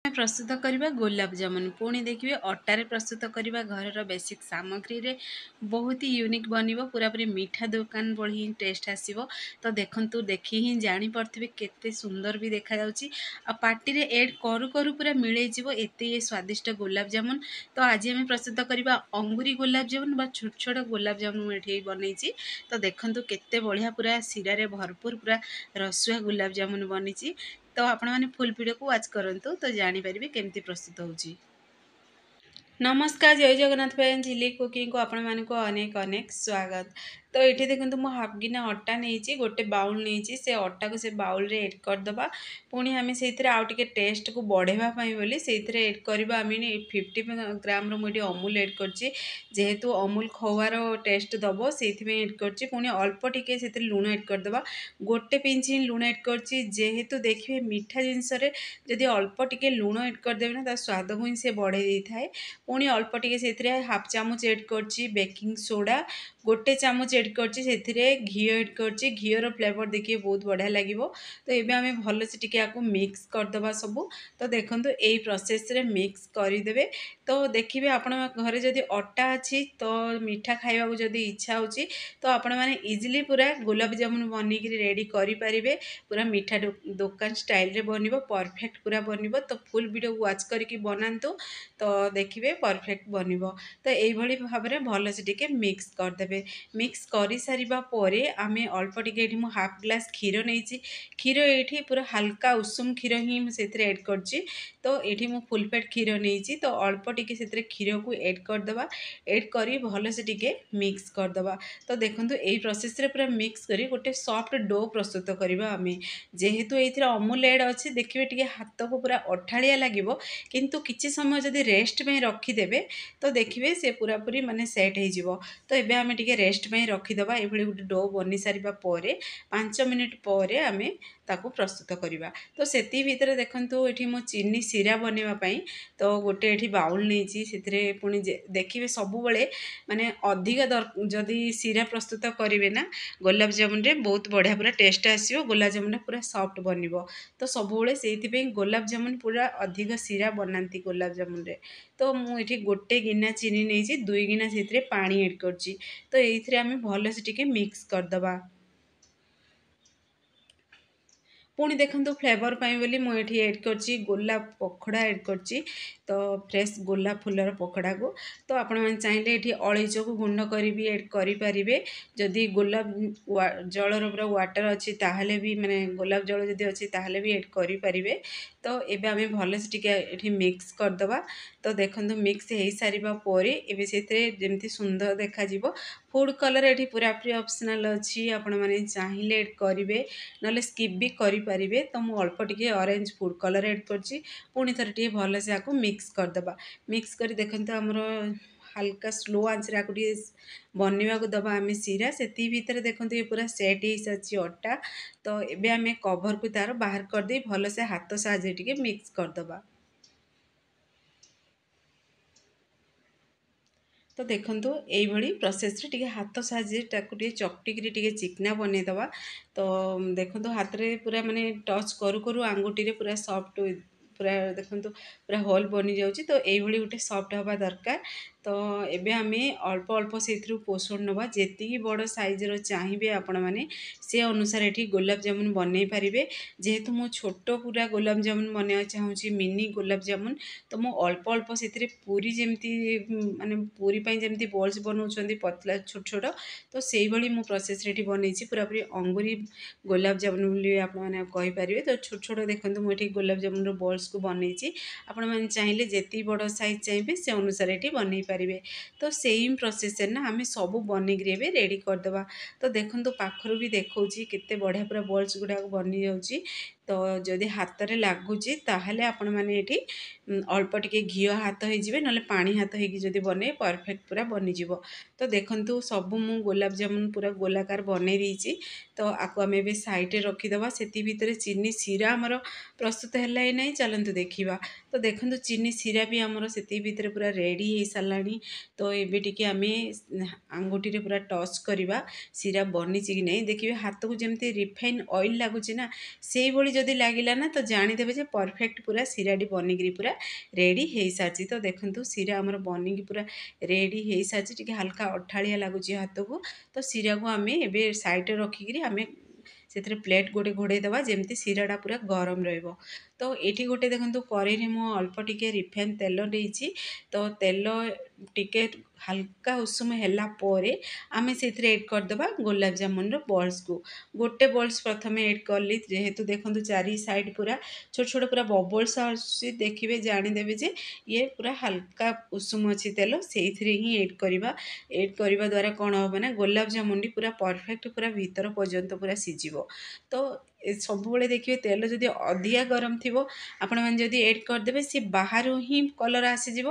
प्रस्तुत करवा गुलाब जामुन पुणी देखिए अटारे प्रस्तुत करवा घर बेसिक सामग्री रे बहुत ही यूनिक बन पूरापूरी मीठा दुकान बड़ी टेस्ट आसो। तो देखु देखी ही जापे केते सुंदर भी देखा पार्टी रे एड करू करू पूरा मिले एत स्वादिष्ट गुलाब जामुन। तो आज आम प्रस्तुत करवा अंगूरी गुलाब जामुन बा छोट छोट गुलाब जामुन ये बनई। तो देखु केते बढ़िया पूरा सीरा रे भरपूर पूरा रसुआ गुलाब जामुन बनी। तो आपण मैंने फुल वीडियो को वाच करंतु तो जानीपारे केमती प्रस्तुत होची। नमस्कार जय जगन्नाथ भाई झिली कुकिंग को आपण मानक अनेक अनेक स्वागत। तो ये देखो मुझे हाफ गिना अटा नहीं गोटे बाउल नहीं से अटा को से बाउल रे एड करदे पुणी आम से आउटे टेस्ट को बढ़ेवाई बोली से एड करवा आम 50 ग्राम मुझे अमूल एड करेतु अमूल खोवार टेस्ट दब से एड कर अल्प टिके से लुण एड करदे गोटे पिंच ही लुण एड करेतु देखिए मीठा जिनस जदि अल्प टिके लुण एड करदे ना स्वाद को ही से बढ़े देता है। पुणी अल्प टिके से हाफ चामच एड कर बेकिंग सोडा गोटे चामच एड कर घी एड कर घीर फ्लेवर देखिए बहुत बढ़िया लगे। तो ये आम भलसे टिके मिक्स करदे सबू। तो देखो यही प्रोसेस रे मिक्स करदे। तो देखिए आपण घरे जदि अटा अच्छी तो मीठा खावा को जदि इच्छा हो तो आपण मैंने इजिली पूरा गुलाब जामुन बनिक रेडी करेंगे पूरा मीठा दुकान स्टाइल रे बन परफेक्ट पूरा बन। तो फुल वीडियो वाच करके बनातु तो देखिए परफेक्ट बन। तो यही भाव में भलसे टिके मिक्स करदे। मिक्स कर सारा पर आम अल्प टिके हाफ ग्लास क्षीर नहीं क्षीर ये पूरा हल्का उषुम क्षीर ही से एड कर। तो ये मुझे फुल पेट क्षीर नहीं तो अल्प टिके से क्षीर को एड करदे एड कर भलसे टिके मिक्स करदे। तो देखो यही प्रोसेस रे पूरा मिक्स करी गोटे सॉफ्ट डो प्रस्तुत करवा आम जेहेतु ये अमूल एड अच्छे देखिए टी हाथ को पूरा अठाड़िया लगे किंतु किसी समय जदि रेस्ट में रखीदे तो देखिए से पूरा पूरी माने सेट हो। तो ये आम टे रेस्ट में रखीदे ये गोटे डो बनी सारा पर 5 मिनिट पर आम ताकू प्रस्तुत करवा। तो से भितर देखो ये मो चीनी सीरा बनवाई तो गोटे ये बाउल नहीं से पुणी देखिए सब माने अधिक जदि सीरा प्रस्तुत करेंगे ना गुलाब जामुन रे बहुत बढ़िया पूरा टेस्ट आसो गुलाब जामुन पूरा सॉफ्ट बन। तो सब से गुलाब जामुन पूरा अधिक सीरा बनाती गुलाब जामुन रे। तो मुझे गोटे गिना चीनी नहीं 2 गिना से पानी एड कर। तो ये आम भलसे टिके मिक्स करदे। पुणी देखो फ्लेवर पाई बोली मुझे एड कर गोलाप पखड़ा एड कर। तो फ्रेश गोलाप फुलर पखड़ा को तो आपण मैंने चाहिए ये अलैच को गुंड कर भी एड करें जदि गोलाप जलर पूरा वाटर अच्छी ताहले भी माने गोलाप जल जदि अच्छी ताहले भी एड करें। तो ये आम भलसे टिके मिक्स करदे। तो देखो मिक्स हो सारा पर ये से सुंदर देखा फूड कलर ये पूरा पूरी ऑप्शनल अच्छी आपण मैंने चाहिए एड करेंगे ना स्किप भी करें। तो मुझे अल्प टिके ऑरेंज फूड कलर एड कर पुणी थे टे भलसे आपको मिक्स करदे। मिक्स कर देखते आमर हल्का स्लो आंच बनवा को दबा आम सीरा से भितर देखो ये पूरा सेट हो सारी अटा। तो ये आम कवर को तार बाहर करदे भलसे हाथ साहाଯ୍य टिके मिक्स करदे। तो देखो यही प्रोसेस रे टिके हाथ साहाଯ୍य चकटिकी टिके चिकना बनईदे। तो देखो हाथ रे पूरा माने टच करू करू आंगुठी रे पूरा सॉफ्ट पूरा देखो पूरा होल बनी जाऊँगी। तो यही गोटे सॉफ्ट हवा दरकार। तो ये आम अल्प अल्प से पोषण नवा जी बड़ साइजर चाहिए आपण मैंने से अनुसार ये गुलाब जामुन बनई पारे। जेहेतु मु छोट पूरा गुलाब जामुन बनवा चाहूँगी मिनी गुलाब जामुन तो मु अल्प अल्प से पूरी जमती माने पूरी जमती बॉल्स बनाऊँ पतला छोट छोट तो से मु प्रोसेस रे बनई पूरा पूरी अंगूरी गुलाब जामुन बोली आपने कहींपारे। तो छोट छोट देखो मुझे गुलाब जामुन बॉल्स को बनई आपण मैंने चाहिए जी बड़ साइज चाहिए से अनुसार ये बनई पारे। तो सेम प्रोसेस ना आम सब बनिक रेडी करदे। तो देखो पाखर भी देखा केते बढ़िया पूरा बॉल्स गुड़ाक बनी जाऊँगी। तो जदि हाथ में लगुच ताहले आपण मैंने ये अल्प टिके घी हाथ हो ना पानी हाथ हो बने परफेक्ट पूरा बनीज। तो देखो सबू मु गुलाब जामुन पूरा गोलाकार बनई देती। तो आपको आम ए साइड रखीदे से भितर चीनी सीरा आमर प्रस्तुत है ना चलतु देखा। तो देखो चीनी सीरा भी आमर से भितर पूरा रेडी हो सारा। तो ये टिके आम आंगुठी पूरा टच करवा सीरा बनी कि नहीं देखिए हाथ को जमी रिफाइन ऑयल लगुच ना से जदि लगिला ना तो जानीदेवे जे परफेक्ट पूरा सिराटी बनिकी पूरा रेडी हो सारी। तो देखो सिरा आमर बनिकी पूरा रेडी हो सारी, टे हल्का अठाड़िया लगुच हाथ को। तो सिरा को आम ए साइड रखिकी आम से प्लेट गोटे घोड़े दवा जमती सिराटा पूरा गरम रहिबो। तो ये गोटे देखो कड़े मु अल्प टिके रिफाइन तेल देती। तो तेल टिके हल्का उषुम हैला पोरे आमे सेथरे ऐड करदबा गुलाब जामुन रो बॉल्स को। गोटे बॉल्स प्रथमे ऐड करली जेहेतु देखो चारि साइड पूरा छोट छोट पूरा बबल्स आसी देखिए जानीदेवे जे ये पूरा हल्का उषुम अच्छी तेल से ही ऐड करवा। ऐड करवा द्वारा कौन हम ना गुलाब जामुन पूरा परफेक्ट पूरा भीतर पर्यंत पूरा सीझिबो। तो सब देखिए तेल जदि अधिका गरम थी आपण मैंने जदि ऐड करदे सी बाहर ही कलर आसीज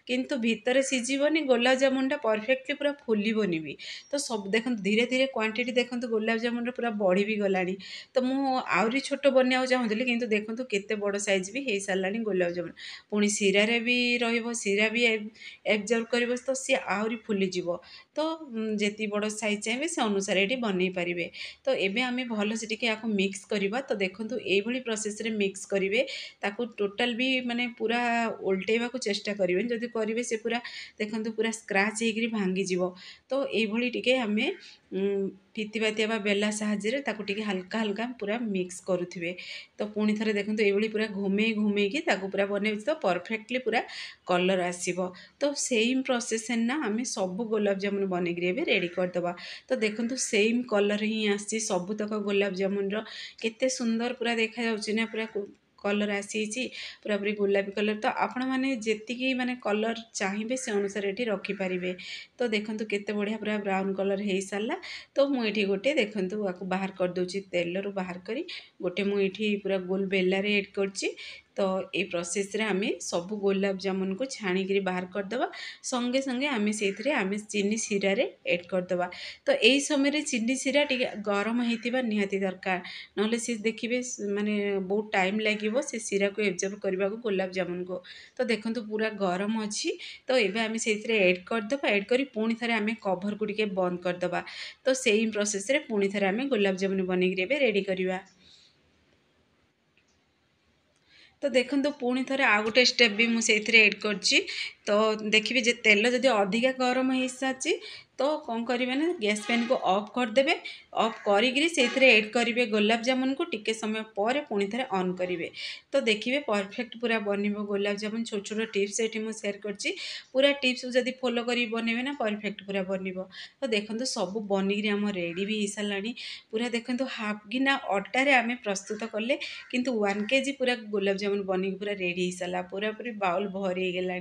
किंतु भितर सीझिबनी गुलाब जामुनटा परफेक्टली पूरा फुलबनी भी। तो सब देखो धीरे धीरे क्वांटिटी देखो गुलाब जामुन पूरा बढ़ी भी गलानी। तो मु आउरी छोट बनाया चाहूँगी किंतु देखो केते बड़ साइज भी हो सारा गुलाब जामुन। पुणी सिरा भी रीरा भी एब्जर्व कर तो सी आहरी फुलीज। तो जी बड़ साइज चाहिए से अनुसार ये बनई पारे। तो एबे आम भल से मिक्स करवा। तो देखो ये प्रोसेस रे मिक्स करेंगे ताकू टोटाल भी माने पूरा उल्टेवा को चेष्टा करेंगे जदि करेंगे से पूरा देखो पूरा स्क्राच होकर भांगी। तो ये आम फितिबातिया बेला साहाଯ୍य टे हल्का हल्का पूरा मिक्स करुवे। तो पुणी थे देखो ये पूरा घूमे घूमे कि पूरा बन तो परफेक्टली पूरा कलर आसब। तो सेम प्रोसेस ना आम सब गुलाब जामुन बनईकि रेडी करदे। तो देखो सेम कलर ही आसी सबुतक गुलाब जामुन केते सुंदर पूरा देखा ना पूरा कलर आसी पूरा पूरी गुलाबी कलर। तो आपण मैंने जी माने कलर चाहिए से अनुसार ये रखिपारे। तो देखो केते बढ़िया पूरा ब्राउन कलर हो सारा। तो मुझे गोटे देखो आपको बाहर कर दूची तेल रू बाहर करी गोटे मुझे पूरा गोल बेलारे ऐड करची। तो ये प्रोसेस रे आम सब गुलाब जामुन को छाणिकी बाहर करदे संगे संगे आम से आम चीनी सिरा रे ऐड करदे। तो यही समय चीनी सिरा टे गरम होता निहाती दरकार ना सी देखिए माने बहुत टाइम लगे से सिरा को एब्जर्व करने को गुलाब जामुन को। तो देखो पूरा गरम अच्छी। तो ये आम से ऐड करदे ऐड कर पुणी थे आम कभर को टिके बंद करदे। तो सेम प्रोसेस रे पुणी थे आम गुलाब जामुन बनईकि रेडी करवा। तो देखो पुणी थे आउ गोटे स्टेप भी मुझे ऐड करची। तो देखिए जे तेल जदि अधिका गरम हो सारी तो कौन करेंगे ना गैस पैन को ऑफ करदे। ऑफ करी से ऐड करेंगे गुलाब जामुन को टिके समय पर पुणी थे ऑन करेंगे। तो देखिए परफेक्ट पूरा बनइबो गुलाब जामुन। छोट छोट टिप्स ये मुझे सेयार करची पूरा टिप्स जदि फॉलो करी बनइबे ना परफेक्ट पूरा बनिबो। तो देखो सब बनिकी आम रेडी भी हो सारा पूरा। देखो हाफ गिना अटारे आम प्रस्तुत कले किंतु 1 kg पूरा गुलाब जामुन बनिकी पूरा रेडी हो सारा पूरा पूरी बाउल भरी गला।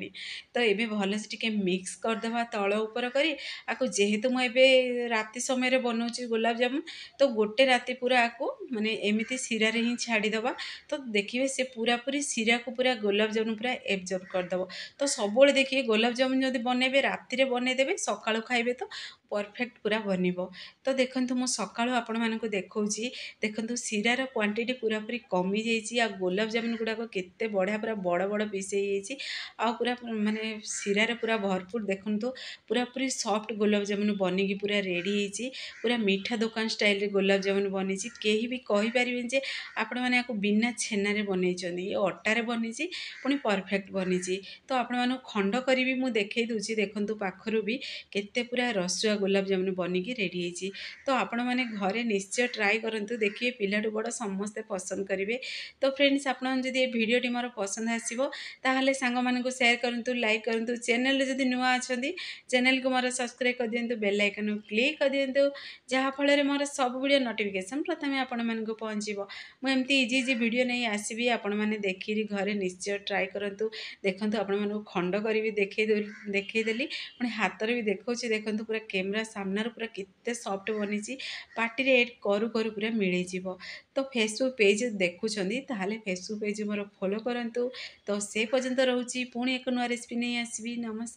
तो ये भल से टिके मिक्स करदे तल उपर करी आपको जेहेतु मुझे राति समय बनाऊँगी गुलाब जामुन। तो गोटे राति पूरा आपको माने एमती सिरा रे ही छाड़ीदबा। तो देखिए से पूरा पूरी सिरा को पूरा गुलाब जामुन पूरा एब्जर्व करदब। तो सब देखिए गुलाब जामुन जब बनइबे राति बनईदेवे सकाळु खाइबे तो परफेक्ट पूरा बनिबो। तो देखो मु सकाळु आपण मानकु देखौची देखो सिरार क्वांटिटी पूरा पूरी कमी जाइए। आ गुलाब जामुन गुड़ाक केते बढ़िया पूरा बड़ बड़ पीस हो आ पूरा माने सिरार पूरा भरपूर। देखो पूरा पूरी सॉफ्ट गुलाब जामुन बनिकी पूरा रेडी होती पूरा मीठा दुकान स्टाइल रे गुलाब जामुन बनी। कहीं भी कहि परिबेनि जे आपण माने याको बिना छेना रे बनईचंदी ये अटारे बनी पुणी परफेक्ट बनी। तो आपण मानू खंड करी भी मु देखै दूची देखंतु पाखरु भी केते पूरा रसुआ गुलाब जामुन बनिकी रेडी होती। तो आपण माने घरे निश्चय ट्राई करंतु देखिए पिलाटू बड़ समस्ते पसंद करेंगे। तो फ्रेंड्स आपण जदि ये वीडियोटी मोर पसंद आसीबो ताहले सांग मानकु शेयर करंतु लाइक करंतु चैनल रे जदि नुआ अछंती चैनल को मोर सब्सक्राइब कर दियंतु बेल आइकन क्लिक कर दियंतु जहाँ फल मोर सब वीडियो नोटिफिकेशन प्रथमे आपण मानकु पहुँचीबो। मु एमती इजी इजी वीडियो नहीं आसीबी आपण माने देखिरी घरे निश्चय ट्राई करंतु। देखंतु आपण मानकु खंड करी भी देखै देली पुणी हाथ रे भी देखौची देखंतु पूरा कैमरा सामने पूरा केते सॉफ्ट बनी पार्टी रे ऐड करू करू पूरा मिल जीवो। तो फेसबुक पेज देखुछंदी ताहले फेसबुक पेज मोर फॉलो करंतु। तो से पर्यंत रहूची पुणी एक नुआ रेसिपी नहीं आसीबी। नमस्कार।